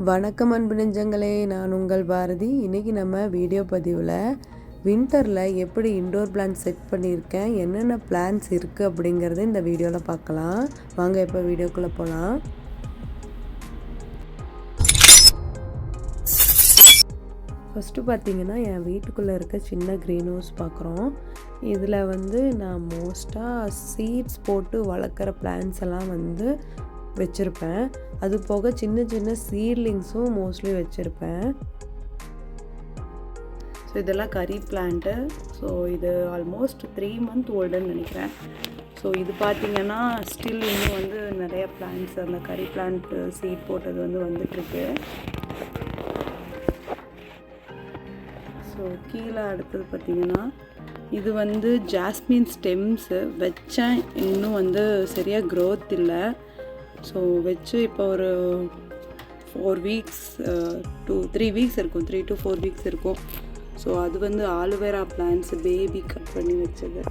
வணக்கம் அன்பு நெஞ்சங்களே, நான் உங்கள் பாரதி. இன்றைக்கி நம்ம வீடியோ பதிவில் வின்டரில் எப்படி இன்டோர் பிளான்ட் செட் பண்ணியிருக்கேன், என்னென்ன பிளான்ட்ஸ் இருக்குது அப்படிங்கிறத இந்த வீடியோவில் பார்க்கலாம். வாங்க இப்போ வீடியோக்குள்ளே போகலாம். ஃபஸ்ட்டு பார்த்திங்கன்னா என் வீட்டுக்குள்ளே இருக்க சின்ன க்ரீன் ஹவுஸ் பார்க்குறோம். இதில் நான் மோஸ்ட்டாக சீட்ஸ் போட்டு வளர்க்குற பிளான்ட்ஸ் எல்லாம் வச்சுருப்பேன். அது போக சின்ன சின்ன சீட்லிங்ஸும் மோஸ்ட்லி வச்சுருப்பேன். ஸோ இதெல்லாம் கறி பிளான்ட்டு. ஸோ இது ஆல்மோஸ்ட் 3 month ஓல்டுன்னு நினைக்கிறேன். ஸோ இது பார்த்திங்கன்னா ஸ்டில் இன்னும் நிறைய பிளான்ட்ஸ் அந்த கறி பிளான்ட்டு சீட் போட்டது வந்துட்டுருக்கு. ஸோ கீழே அடுத்தது பார்த்திங்கன்னா இது ஜாஸ்மின் ஸ்டெம்ஸு வச்சேன். இன்னும் சரியாக க்ரோத் இல்லை. ஸோ வச்சு இப்போ ஒரு 4 weeks 3 weeks இருக்கும், 3 to 4 weeks இருக்கும். ஸோ அது ஆலுவேரா பிளான்ட்ஸ் பேபி கட் பண்ணி வச்சது.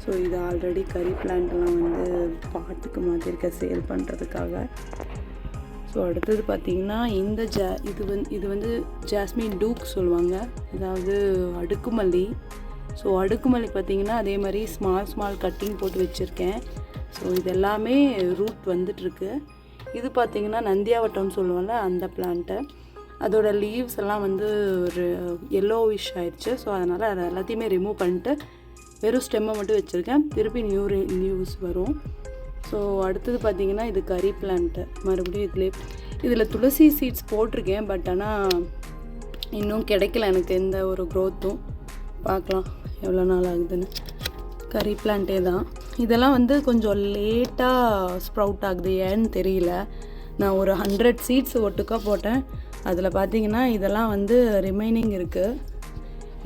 ஸோ இது ஆல்ரெடி கறி பிளான்ட்லாம் பாட்டுக்கு மாற்றிருக்க சேல் பண்ணுறதுக்காக. ஸோ அடுத்தது பார்த்திங்கன்னா இந்த இது ஜாஸ்மின் டூக் சொல்லுவாங்க, அதாவது அடுக்குமல்லி. ஸோ அடுக்குமல்லி பார்த்திங்கன்னா அதே மாதிரி ஸ்மால் கட்டிங் போட்டு வச்சுருக்கேன். ஸோ இது எல்லாமே ரூட் வந்துட்டுருக்கு. இது பார்த்திங்கன்னா நந்தியாவட்டம்னு சொல்லுவாங்கள்ல, அந்த பிளான்ட்டு. அதோட லீவ்ஸ் எல்லாம் ஒரு எல்லோவிஷ் ஆயிடுச்சு. ஸோ அதனால் அதை எல்லாத்தையுமே ரிமூவ் பண்ணிட்டு வெறும் ஸ்டெம்மை மட்டும் வச்சுருக்கேன். திருப்பி நியூ லீவ்ஸ் வரும். ஸோ அடுத்தது பார்த்திங்கன்னா இது கறி பிளான்ட்டு. மறுபடியும் இதில் துளசி சீட்ஸ் போட்டிருக்கேன். பட் ஆனால் இன்னும் கிடைக்கல எனக்கு எந்த ஒரு க்ரோத்தும். பார்க்கலாம் எவ்வளோ நாள் ஆகுதுன்னு. கறி பிளான்ட்டே தான். இதெல்லாம் கொஞ்சம் லேட்டாக ஸ்ப்ரவுட் ஆகுது, ஏன்னு தெரியல. நான் ஒரு 100 சீட்ஸ் ஒட்டுக்கா போட்டேன். அதில் பார்த்திங்கன்னா இதெல்லாம் ரிமைனிங் இருக்குது.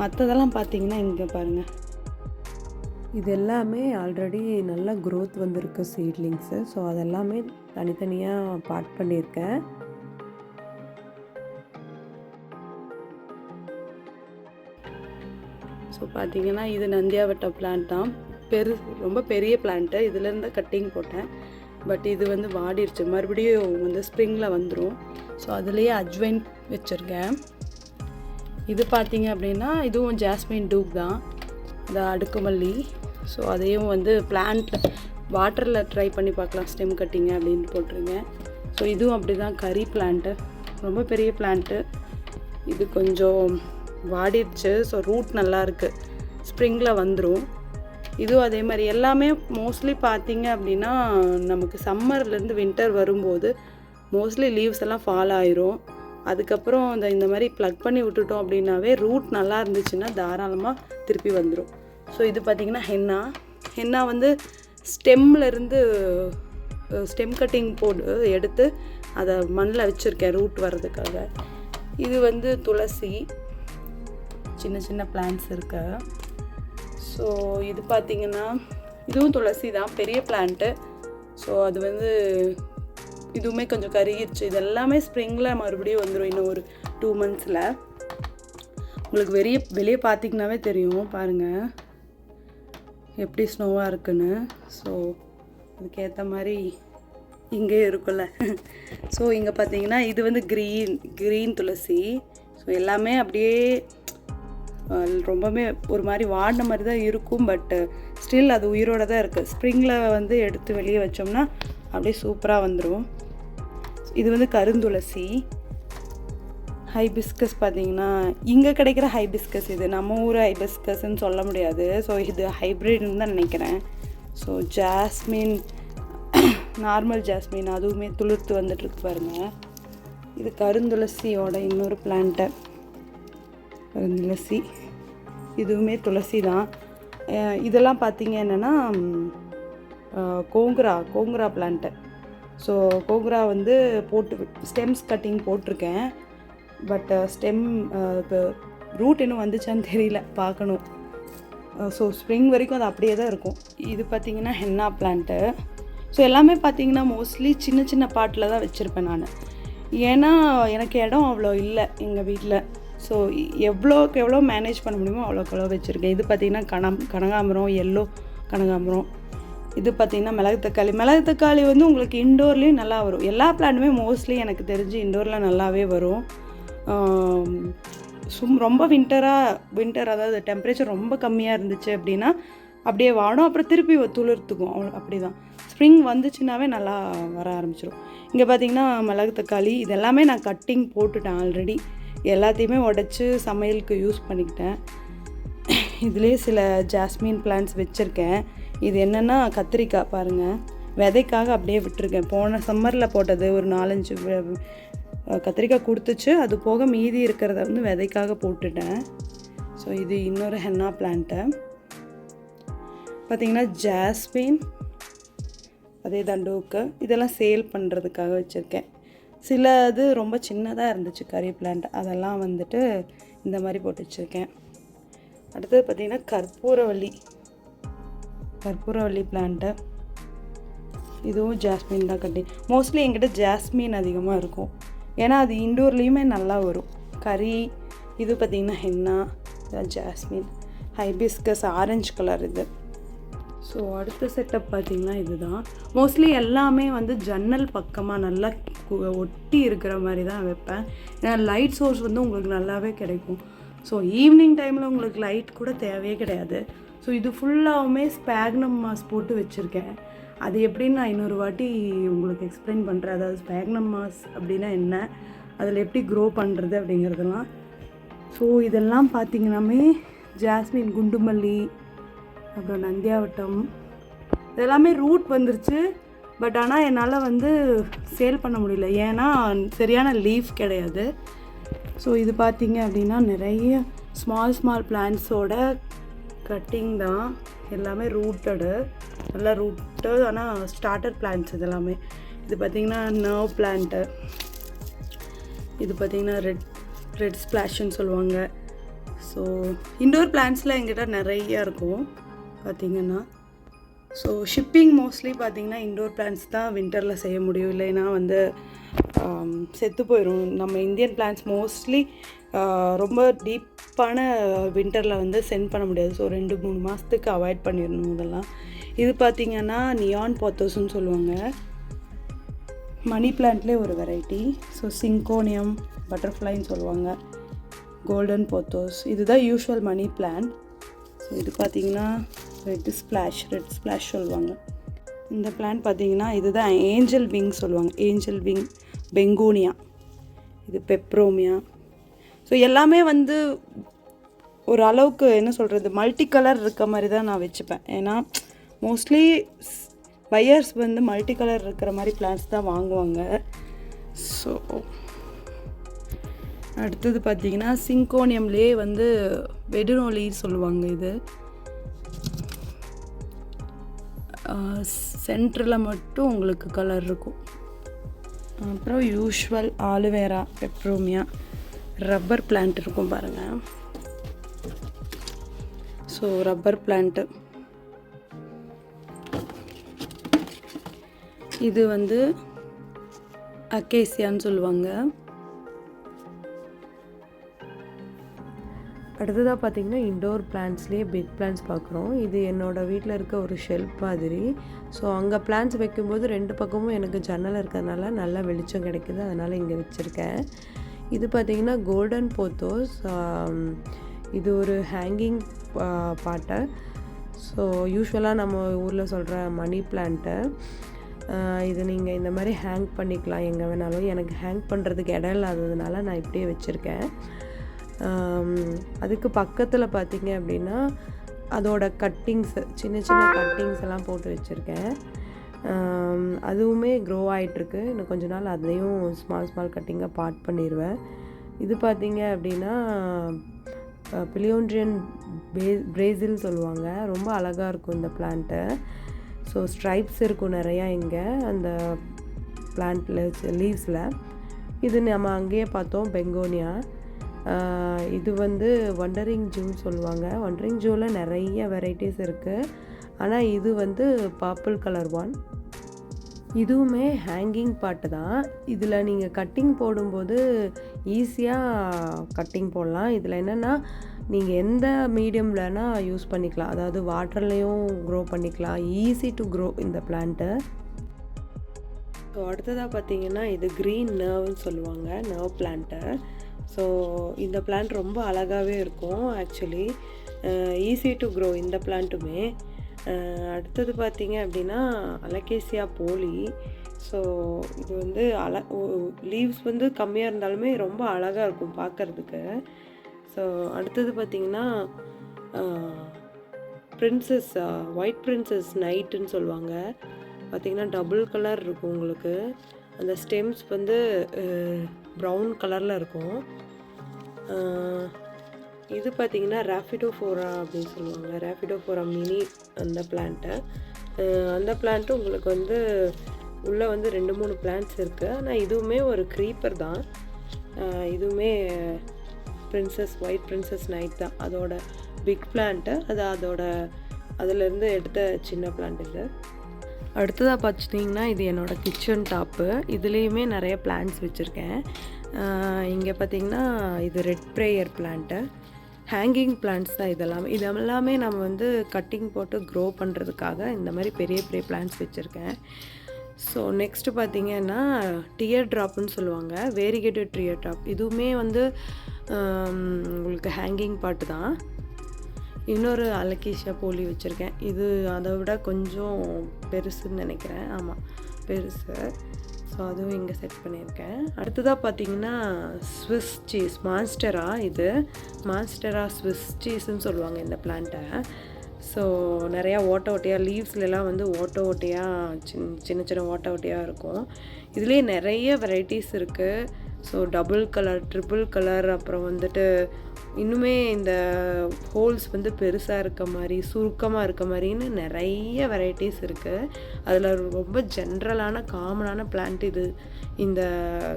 மற்றதெல்லாம் பார்த்திங்கன்னா இங்கே பாருங்கள், இது எல்லாமே ஆல்ரெடி நல்ல க்ரோத் வந்திருக்கு சீட்லிங்ஸு. ஸோ அதெல்லாமே தனித்தனியாக பார்ட் பண்ணியிருக்கேன். ஸோ பார்த்திங்கன்னா இது நந்தியாவட்ட பிளான்ட் தான். ரொம்ப பெரிய பிளான்ட்டு. இதுலேருந்து கட்டிங் போட்டேன். பட் இது வாடிடுச்சு. மறுபடியும் ஸ்ப்ரிங்கில் வந்துடும். ஸோ அதுலேயே அஜ்வைன் வச்சுருக்கேன். இது பார்த்திங்க அப்படின்னா இதுவும் ஜாஸ்மின் டூக் தான், அது அடுக்குமல்லி. ஸோ அதையும் பிளான்ட் வாட்டரில் ட்ரை பண்ணி பார்க்கலாம், ஸ்டெம் கட்டிங்க அப்படின்னு போட்டிருக்கேன். ஸோ இதுவும் அப்படி தான், கறி பிளான்ட்டு. ரொம்ப பெரிய பிளான்ட்டு. இது கொஞ்சம் வாடிடுச்சு. ஸோ ரூட் நல்லா இருக்குது, ஸ்ப்ரிங்கில் வந்துடும். இதுவும் அதே மாதிரி எல்லாமே மோஸ்ட்லி பார்த்திங்க அப்படின்னா நமக்கு சம்மர்லேருந்து வின்டர் வரும்போது மோஸ்ட்லி லீவ்ஸ் எல்லாம் ஃபால் ஆயிரும். அதுக்கப்புறம் இந்த மாதிரி ப்ளக் பண்ணி விட்டுட்டோம் அப்படின்னாவே ரூட் நல்லா இருந்துச்சுன்னா தாராளமாக திருப்பி வந்துடும். ஸோ இது பார்த்திங்கன்னா ஹென்னா ஸ்டெம்லேருந்து ஸ்டெம் கட்டிங் போட்டு எடுத்து அதை மண்ணில் வச்சுருக்கேன் ரூட் வர்றதுக்காக. இது துளசி, சின்ன சின்ன பிளான்ட்ஸ் இருக்கு. ஸோ இது பார்த்திங்கன்னா இதுவும் துளசி தான், பெரிய பிளான்ட்டு. ஸோ அது இதுவுமே கொஞ்சம் கருகிடுச்சு. இது எல்லாமே ஸ்ப்ரிங்கில் மறுபடியும் வந்துடும் இன்னும் ஒரு 2 monthsல. உங்களுக்கு வெளியே பார்த்திங்கனாவே தெரியும், பாருங்கள் எப்படி ஸ்னோவாக இருக்குன்னு. ஸோ அதுக்கேற்ற மாதிரி இங்கே இருக்குல்ல. ஸோ இங்கே பார்த்திங்கன்னா இது க்ரீன் துளசி. ஸோ எல்லாமே அப்படியே ரொம்பவே ஒரு மாதிரி வாடின மாதிரி தான் இருக்கும். பட் ஸ்டில் அது உயிரோடு தான் இருக்குது. ஸ்ப்ரிங்கில் எடுத்து வெளியே வச்சோம்னா அப்படியே சூப்பராக வந்துடும். இது கருந்துளசி. ஹைபிஸ்கஸ் பார்த்திங்கன்னா இங்கே கிடைக்கிற ஹைபிஸ்கஸ், இது நம்ம ஊர் ஹைபிஸ்கஸ்ன்னு சொல்ல முடியாது. ஸோ இது ஹைப்ரிட்னு தான் நினைக்கிறேன். ஸோ ஜாஸ்மின், நார்மல் ஜாஸ்மின், அதுவுமே துளிர்த்து வந்துட்டுருக்கு பாருங்கள். இது கருந்துளசியோட இன்னொரு பிளான்ட்டு. கருந்துளசி இதுவுமே துளசி தான். இதெல்லாம் பார்த்திங்க என்னென்னா கோங்குரா பிளான்ட்டு. ஸோ கோங்குரா போட்டு ஸ்டெம்ஸ் கட்டிங் போட்டிருக்கேன். பட் ஸ்டெம் ரூட் இன்னும் வந்துச்சான்னு தெரியல, பார்க்கணும். ஸோ ஸ்ப்ரிங் வரைக்கும் அது அப்படியே தான் இருக்கும். இது பார்த்திங்கன்னா ஹென்னா பிளான்ட்டு. ஸோ எல்லாமே பார்த்திங்கன்னா மோஸ்ட்லி சின்ன சின்ன பாட்டில் தான் வச்சுருப்பேன் நான். ஏன்னா எனக்கு இடம் அவ்வளோ இல்லை எங்கள் வீட்டில். ஸோ எவ்வளோக்கு எவ்வளோ மேனேஜ் பண்ண முடியுமோ அவ்வளோக்கு எவ்வளோ வச்சுருக்கேன். இது பார்த்திங்கன்னா கனகாம்பரம், எல்லோ கனகாம்பரம். இது பார்த்திங்கன்னா மிளகு தக்காளி வந்து உங்களுக்கு இன்டோர்லேயும் நல்லா வரும். எல்லா பிளான்ட்டுமே மோஸ்ட்லி எனக்கு தெரிஞ்சு இன்டோரில் நல்லாவே வரும். ரொம்ப வின்டர் அதாவது டெம்பரேச்சர் ரொம்ப கம்மியாக இருந்துச்சு அப்படின்னா அப்படியே வாடும், அப்புறம் திருப்பி துளிர்த்துக்கும். அப்படி தான். ஸ்ப்ரிங் வந்துச்சுன்னாவே நல்லா வர ஆரம்பிச்சிடும். இங்கே பார்த்திங்கன்னா மிளகு தக்காளி இதெல்லாமே நான் கட்டிங் போட்டுட்டேன் ஆல்ரெடி. எல்லாத்தையுமே உடச்சி சமையலுக்கு யூஸ் பண்ணிக்கிட்டேன். இதுலேயே சில ஜாஸ்மின் பிளான்ட்ஸ் வச்சுருக்கேன். இது என்னென்னா கத்திரிக்காய் பாருங்கள், விதைக்காக அப்படியே விட்டுருக்கேன். போன சம்மரில் போட்டது ஒரு 4-5 கத்திரிக்காய் கொடுத்துச்சு. அது போக மீதி இருக்கிறத வந்து விதைக்காக போட்டுட்டேன். ஸோ இது இன்னொரு ஹென்னா பிளான்ட்டு. பார்த்திங்கன்னா ஜாஸ்மின் அதே தண்டோக்கு இதெல்லாம் சேல் பண்ணுறதுக்காக வச்சுருக்கேன். சில இது ரொம்ப சின்னதாக இருந்துச்சு கறி பிளான்ட், அதெல்லாம் வந்துட்டு இந்த மாதிரி போட்டு வச்சுருக்கேன். அடுத்தது பார்த்திங்கன்னா கற்பூரவள்ளி பிளான்ட்டு. இதுவும் ஜாஸ்மின் தான் கட்டி. மோஸ்ட்லி என்கிட்ட ஜாஸ்மின் அதிகமாக இருக்கும், ஏன்னா அது இன்டோர்லேயுமே நல்லா வரும். கறி இது பார்த்திங்கன்னா henna, jasmine, hibiscus orange colour இது. ஸோ அடுத்த செட்டப் பார்த்திங்கன்னா இதுதான். மோஸ்ட்லி எல்லாமே வந்து ஜன்னல் பக்கமாக நல்லா ஒட்டி இருக்கிற மாதிரி தான் வைப்பேன். ஏன்னா லைட் சோர்ஸ் வந்து உங்களுக்கு நல்லாவே கிடைக்கும். ஸோ ஈவினிங் டைமில் உங்களுக்கு லைட் கூட தேவையே கிடையாது. ஸோ இது ஃபுல்லாகவுமே ஸ்பேக்னம் மாஸ் போட்டு வச்சுருக்கேன். அது எப்படின்னு நான் இன்னொரு வாட்டி உங்களுக்கு எக்ஸ்பிளைன் பண்ணுறேன். அதாவது ஸ்பேக்னம் மாஸ் அப்படின்னா என்ன, அதில் எப்படி க்ரோ பண்ணுறது அப்படிங்கிறதெல்லாம். ஸோ இதெல்லாம் பார்த்திங்கன்னாமே ஜாஸ்மின், குண்டுமல்லி, அப்புறம் நந்தியாவட்டம் இதெல்லாமே ரூட் வந்துருச்சு. பட் ஆனால் என்னால் வந்து சேல் பண்ண முடியல, ஏன்னா சரியான லீஃப் கிடையாது. ஸோ இது பார்த்திங்க அப்படின்னா நிறைய ஸ்மால் பிளான்ட்ஸோட கட்டிங் தான். எல்லாமே நல்லா ரூட்டடு, ஆனால் ஸ்டார்டர் பிளான்ட்ஸ் இதெல்லாமே. இது பார்த்திங்கன்னா நர்வ் பிளான்ட்டு. இது பார்த்திங்கன்னா ரெட் ஸ்ப்ளாஷ்ன்னு சொல்லுவாங்க. ஸோ இன்டோர் பிளான்ட்ஸில் எங்கிட்ட நிறைய இருக்கும் பார்த்திங்கன்னா. ஸோ ஷிப்பிங் மோஸ்ட்லி பார்த்திங்கன்னா இன்டோர் பிளான்ட்ஸ் தான் வின்டரில் செய்ய முடியும், இல்லைன்னா வந்து செத்து போயிடும். நம்ம இந்தியன் பிளான்ட்ஸ் மோஸ்ட்லி ரொம்ப டீப்பான வின்டரில் வந்து சென்ட் பண்ண முடியாது. ஸோ 2-3 மாதத்துக்கு அவாய்ட் பண்ணிடணும் இதெல்லாம். இது பார்த்திங்கன்னா நியான் போத்தோஸ்ன்னு சொல்லுவாங்க. மணி பிளான்ட்லேயே ஒரு வெரைட்டி. ஸோ சிங்கோனியம் பட்டர்ஃப்ளைன்னு சொல்லுவாங்க, கோல்டன் போத்தோஸ். இதுதான் யூஷுவல் மணி பிளான்ட். ஸோ இது பார்த்திங்கன்னா ரெட் ஸ்ப்ளாஷ் சொல்லுவாங்க. இந்த பிளான்ட் பார்த்திங்கன்னா இதுதான் ஏஞ்சல் விங் சொல்லுவாங்க, ஏஞ்சல் விங் பெங்கோனியா. இது பெப்ரோமியா. ஸோ எல்லாமே வந்து ஒரு அளவுக்கு என்ன சொல்கிறது, மல்டி கலர் இருக்க மாதிரி தான் நான் வச்சுப்பேன். ஏன்னா மோஸ்ட்லி பையர்ஸ் வந்து மல்டி கலர் இருக்கிற மாதிரி பிளான்ட்ஸ் தான் வாங்குவாங்க. ஸோ அடுத்தது பார்த்திங்கன்னா சிங்கோனியம்லேயே வந்து வெடுனோலி சொல்லுவாங்க. இது சென்டரில் மட்டும் உங்களுக்கு கலர் இருக்கும். அப்புறம் யூஷுவல் ஆலுவேரா, பெப்ரோமியா, ரப்பர் பிளான்ட் இருக்கும் பாருங்கள். So rubber plant. இது வந்து அக்கேசியான்னு சொல்லுவாங்க. அடுத்ததாக பார்த்திங்கன்னா இன்டோர் பிளான்ட்ஸ்லேயே பிக் பிளான்ட்ஸ் பார்க்குறோம். இது என்னோடய வீட்டில் இருக்க ஒரு ஷெல்ஃப் மாதிரி. ஸோ அங்கே பிளான்ட்ஸ் வைக்கும்போது 2 பக்கமும் எனக்கு ஜன்னல் இருக்கிறதுனால நல்லா வெளிச்சம் கிடைக்குது, அதனால் இங்கே வச்சுருக்கேன். இது பார்த்திங்கன்னா கோல்டன் போத்தோஸ். இது ஒரு ஹேங்கிங் பாட்டை. ஸோ யூஸ்வலாக நம்ம ஊரில் சொல்கிற மணி பிளான்ட்டு. இது நீங்கள் இந்த மாதிரி ஹேங் பண்ணிக்கலாம் எங்கே வேணாலும். எனக்கு ஹேங் பண்ணுறதுக்கு இடம் இல்லாததுனால நான் இப்படியே வச்சுருக்கேன். அதுக்கு பக்கத்தில் பார்த்திங்க அப்படின்னா அதோட கட்டிங்ஸ், சின்ன கட்டிங்ஸ் எல்லாம் போட்டு வச்சுருக்கேன். அதுவுமே க்ரோ ஆகிட்டுருக்கு. இன்னும் கொஞ்ச நாள் அதையும் ஸ்மால் கட்டிங்காக பார்ட் பண்ணிடுவேன். இது பார்த்திங்க அப்படின்னா பிலியோண்ட்ரியன் பிரேசில் சொல்லுவாங்க. ரொம்ப அழகாக இருக்கும் இந்த பிளான்ட்டு. ஸோ ஸ்ட்ரைப்ஸ் இருக்கும் நிறையா இங்கே அந்த பிளான்ட்டில், லீவ்ஸில். இது நம்ம அங்கேயே பார்த்தோம் பெங்கோனியா. இது வந்து வண்டரிங் ஜூன்னு சொல்லுவாங்க. வண்டரிங் ஜூவில் நிறைய வெரைட்டிஸ் இருக்குது. ஆனால் இது வந்து பர்பிள் கலர் ஒன். இதுவுமே ஹேங்கிங் பாட்டு தான். இதில் நீங்கள் கட்டிங் போடும்போது ஈஸியாக கட்டிங் போடலாம். இதில் என்னென்னா நீங்கள் எந்த மீடியம்லனா யூஸ் பண்ணிக்கலாம், அதாவது வாட்டர்லேயும் க்ரோ பண்ணிக்கலாம். ஈஸி டு க்ரோ இந்த பிளான்ட்டு. ஸோ அடுத்ததாக பார்த்தீங்கன்னா இது க்ரீன் நர்வ்னு சொல்லுவாங்க, நர்வ் பிளான்ட்டு. ஸோ இந்த பிளான்ட் ரொம்ப அழகாகவே இருக்கும். ஆக்சுவலி ஈஸி டு க்ரோ இந்த பிளான்ட்டுமே. அடுத்தது பார்த்தீங்க அப்படின்னா அலகேசியா போலி. ஸோ இது வந்து லீவ்ஸ் வந்து கம்மியாக இருந்தாலுமே ரொம்ப அழகாக இருக்கும் பார்க்குறதுக்கு. ஸோ அடுத்தது பார்த்திங்கன்னா பிரின்சஸ் ஒயிட் பிரின்சஸ் நைட்டுன்னு சொல்லுவாங்க. பார்த்திங்கன்னா டபுள் கலர் இருக்கும் உங்களுக்கு. அந்த ஸ்டெம்ஸ் வந்து ப்ரௌன் கலரில் இருக்கும். இது பார்த்திங்கன்னா ராஃபிடோஃபோரா அப்படின்னு சொல்லுவாங்க, ராஃபிடோஃபோரா மினி அந்த பிளான்ட்டு. அந்த பிளான்ட்டு உங்களுக்கு வந்து உள்ளே வந்து 2-3 பிளான்ட்ஸ் இருக்குது. ஆனால் இதுவுமே ஒரு க்ரீப்பர் தான். இதுவுமே ஒயிட் பிரின்சஸ் நைட் தான் அதோட பிக் பிளான்ட்டு. அது அதிலேருந்து எடுத்த சின்ன பிளான்ட் இது. அடுத்ததாக பார்த்துட்டிங்கன்னா இது என்னோடய கிச்சன் டாப்பு. இதுலேயுமே நிறைய பிளான்ட்ஸ் வச்சுருக்கேன். இங்கே பார்த்திங்கன்னா இது red prayer plant. Hanging plants தான் இதெல்லாமே நம்ம வந்து கட்டிங் போட்டு க்ரோ பண்ணுறதுக்காக இந்த மாதிரி பெரிய பெரிய பிளான்ட்ஸ் வச்சுருக்கேன். ஸோ நெக்ஸ்ட்டு பார்த்திங்கன்னா டியர் ட்ராப்புன்னு சொல்லுவாங்க, வேரிகேட்டட் டியர் ட்ராப். இதுவுமே வந்து உங்களுக்கு ஹேங்கிங் பாட்டு தான். இன்னொரு அலகேசியா போலி வச்சுருக்கேன். இது அதை விட கொஞ்சம் பெருசுன்னு நினைக்கிறேன். ஆமாம், பெருசு. ஸோ அதுவும் இங்கே செட் பண்ணியிருக்கேன். அடுத்ததாக பார்த்தீங்கன்னா ஸ்விஸ் சீஸ் மான்ஸ்டரா. இது மான்ஸ்டரா ஸ்விஸ் சீஸ்ன்னு சொல்லுவாங்க இந்த பிளான்ட்டை. ஸோ நிறையா ஓட்டையாக லீவ்ஸ்லாம் வந்து ஓட்டையாக சின்ன சின்ன ஓட்டையாக இருக்கும். இதுலேயே நிறைய வெரைட்டிஸ் இருக்குது. So double colour, triple colour, அப்புறம் வந்துட்டு இன்னுமே இந்த ஹோல்ஸ் வந்து பெருசாக இருக்க மாதிரி, சுருக்கமாக இருக்க மாதிரின்னு நிறைய வெரைட்டிஸ் இருக்குது. அதில் ரொம்ப ஜென்ரலான காமனான பிளான்ட் இது இந்த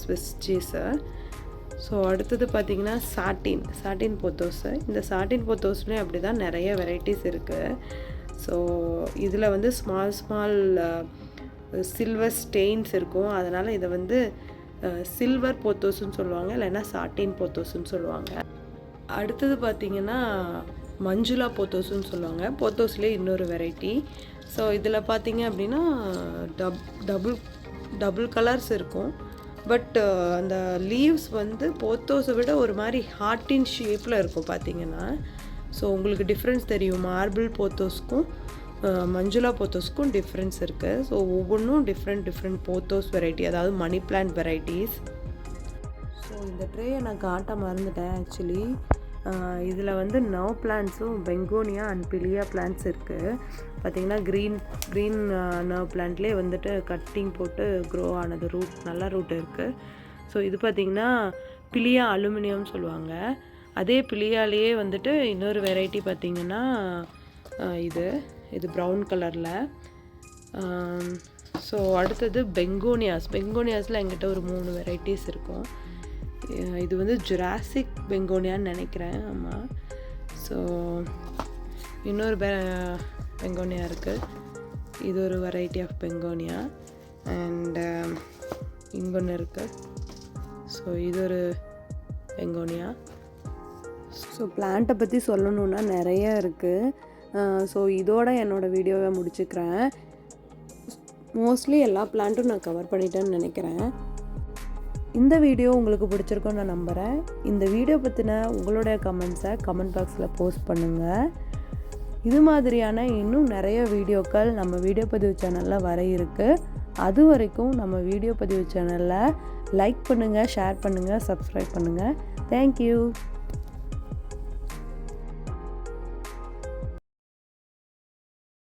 ஸ்விஸ் சீஸு. ஸோ அடுத்தது பார்த்திங்கன்னா சாட்டின் பொத்தோஸு. இந்த சாட்டின் பொத்தோஸ்லேயும் அப்படி தான் நிறைய வெரைட்டிஸ் இருக்குது. ஸோ இதில் வந்து ஸ்மால் சில்வர் ஸ்டெயின்ஸ் இருக்கும். அதனால் இதை வந்து சில்வர் பொத்தோஸ்ன்னு சொல்லுவாங்க, இல்லைன்னா சாட்டின் பொத்தோஸ்ன்னு சொல்லுவாங்க. அடுத்தது பார்த்திங்கன்னா மஞ்சுளா பொத்தோஸ்ன்னு சொல்லுவாங்க. பொத்தோஸ்லேயே இன்னொரு வெரைட்டி. ஸோ இதில் பார்த்திங்க அப்படின்னா டபுள் கலர்ஸ் இருக்கும். பட் அந்த லீவ்ஸ் வந்து போத்தோஸை விட ஒரு மாதிரி ஹார்ட்டின் ஷேப்பில் இருக்கும் பார்த்திங்கன்னா. ஸோ உங்களுக்கு டிஃப்ரென்ஸ் தெரியும், மார்பிள் போத்தோஸ்க்கும் மஞ்சுளா போத்தோஸ்க்கும் டிஃப்ரென்ஸ் இருக்குது. ஸோ ஒவ்வொன்றும் டிஃப்ரெண்ட் போத்தோஸ் வெரைட்டி, அதாவது மணி பிளான்ட் வெரைட்டிஸ். ஸோ இந்த ட்ரேயை நான் காட்ட மறந்துட்டேன் ஆக்சுவலி. இதில் வந்து நவ் பிளான்ட்ஸும் பெங்கோனியா அண்ட் பிலியா பிளான்ட்ஸ் இருக்குது. பார்த்திங்கன்னா க்ரீன் நவ் பிளான்ட்லேயே வந்துட்டு கட்டிங் போட்டு க்ரோ ஆனது, நல்ல ரூட் இருக்குது. ஸோ இது பார்த்திங்கன்னா பிலியா அலுமினியம் சொல்லுவாங்க. அதே பிலியாலேயே வந்துட்டு இன்னொரு வெரைட்டி பார்த்திங்கன்னா இது ப்ரௌன் கலரில். ஸோ அடுத்தது பெங்கோனியாஸில் எங்கிட்ட ஒரு 3 வெரைட்டிஸ் இருக்கும். இது வந்து ஜுராசிக் பெங்கோனியான்னு நினைக்கிறேன். ஆமாம். ஸோ இன்னொரு பெங்கோனியா இருக்குது. இது ஒரு வெரைட்டி ஆஃப் பெங்கோனியா. அண்டு இங்கொன்று இருக்குது. ஸோ இது ஒரு பெங்கோனியா. ஸோ பிளான்ட்டை பற்றி சொல்லணுன்னா நிறைய இருக்குது. ஸோ இதோட என்னோடய வீடியோவை முடிச்சுக்கிறேன். மோஸ்ட்லி எல்லா பிளான்ட்டும் நான் கவர் பண்ணிட்டேன்னு நினைக்கிறேன். இந்த வீடியோ உங்களுக்கு பிடிச்சிருக்குன்னு நான் நம்புகிறேன். இந்த வீடியோ பற்றின உங்களுடைய கமெண்ட்ஸை கமெண்ட் பாக்ஸில் போஸ்ட் பண்ணுங்கள். இது மாதிரியான இன்னும் நிறைய வீடியோக்கள் நம்ம வீடியோ பதிவு சேனலில் வர இருக்குது. அது வரைக்கும் நம்ம வீடியோ பதிவு சேனலில் லைக் பண்ணுங்கள், ஷேர் பண்ணுங்கள், சப்ஸ்கிரைப் பண்ணுங்கள். தேங்க்யூ.